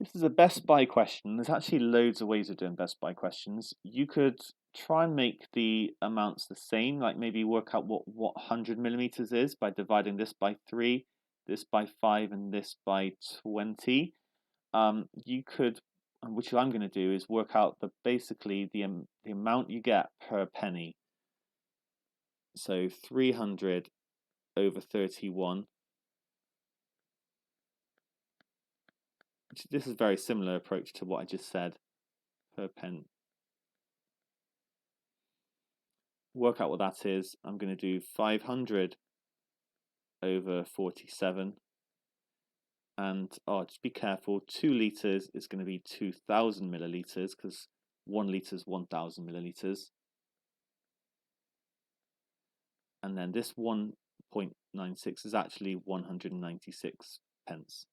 This is a best by question. There's actually loads of ways of doing best by questions. You could try and make the amounts the same, like maybe work out what 100 millimeters is by dividing this by 3, this by 5, and this by 20. You could, which I'm going to do, is work out basically the amount you get per penny. So 300 over 31. This is a very similar approach to what I just said per pen. Work out what that is. I'm going to do 500 over 47. And just be careful. 2 liters is going to be 2,000 milliliters because 1 liter is 1,000 milliliters. And then this 1.96 is actually 196 pence.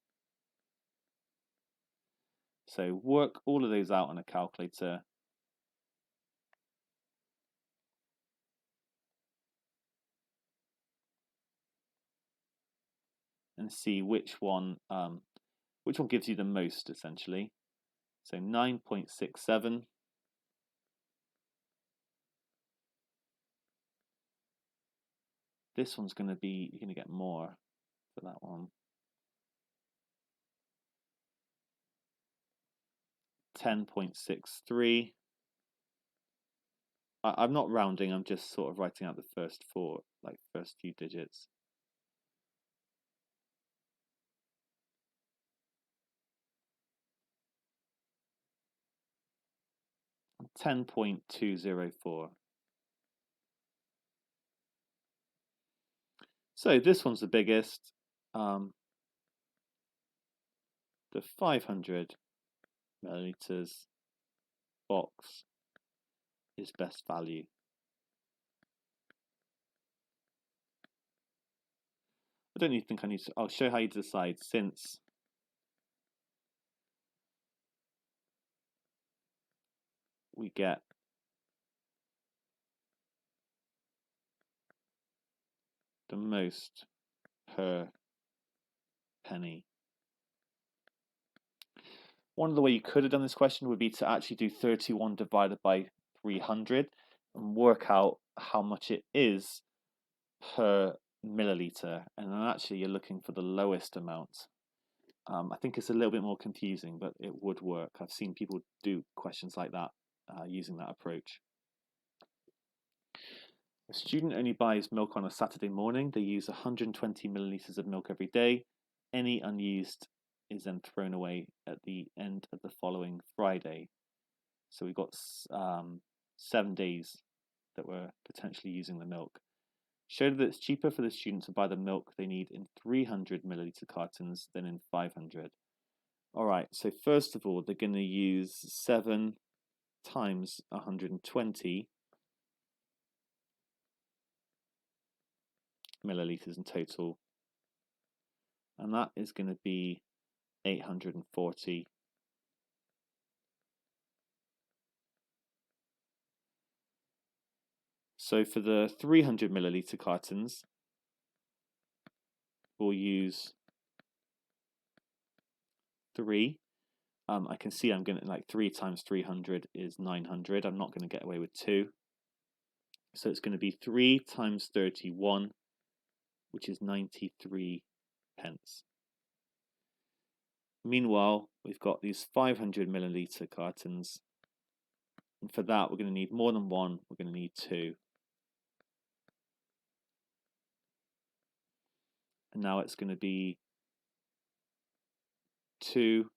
So work all of those out on a calculator. And see which one gives you the most, essentially. So 9.67. This one's going to be, you're going to get more for that one. 10.63. I'm not rounding, I'm just sort of writing out the first few digits. 10.204. So this one's the biggest. The 500 milliliters box is best value. I don't even think I need to. I'll show how you decide, since we get the most per penny. One of the way you could have done this question would be to actually do 31 divided by 300 and work out how much it is per milliliter, and then actually you're looking for the lowest amount. I think it's a little bit more confusing, but it would work. I've seen people do questions like that using that approach. A student only buys milk on a Saturday morning. They use 120 milliliters of milk every day. Any unused is then thrown away at the end of the following Friday. So we've got 7 days that we're potentially using the milk. Show that it's cheaper for the student to buy the milk they need in 300 milliliter cartons than in 500. All right, so first of all, they're going to use 7 times 120 milliliters in total, and that is going to be 840. So for the 300 milliliter cartons, we'll use 3. I can see I'm going to, like, 3 times 300 is 900. I'm not going to get away with 2. So it's going to be 3 times 31, which is 93 pence. Meanwhile, we've got these 500 milliliter cartons, and for that we're going to need more than 1. We're going to need 2. And now it's going to be 2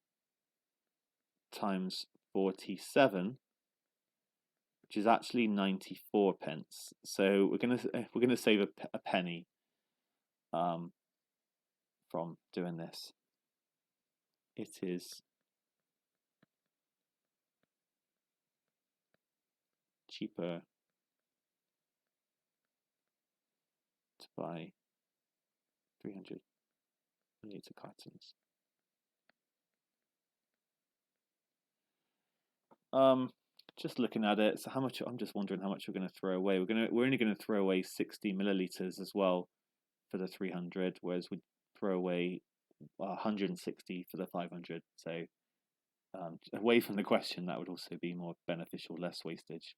times 47, which is actually 94 pence. So we're going to save a penny from doing this. It is cheaper to buy 300 milliliter cartons. Just looking at it, so how much? I'm just wondering how much we're going to throw away. We're only going to throw away 60 milliliters as well for the 300, whereas we throw away 160 for the 500. So away from the question, that would also be more beneficial, less wastage.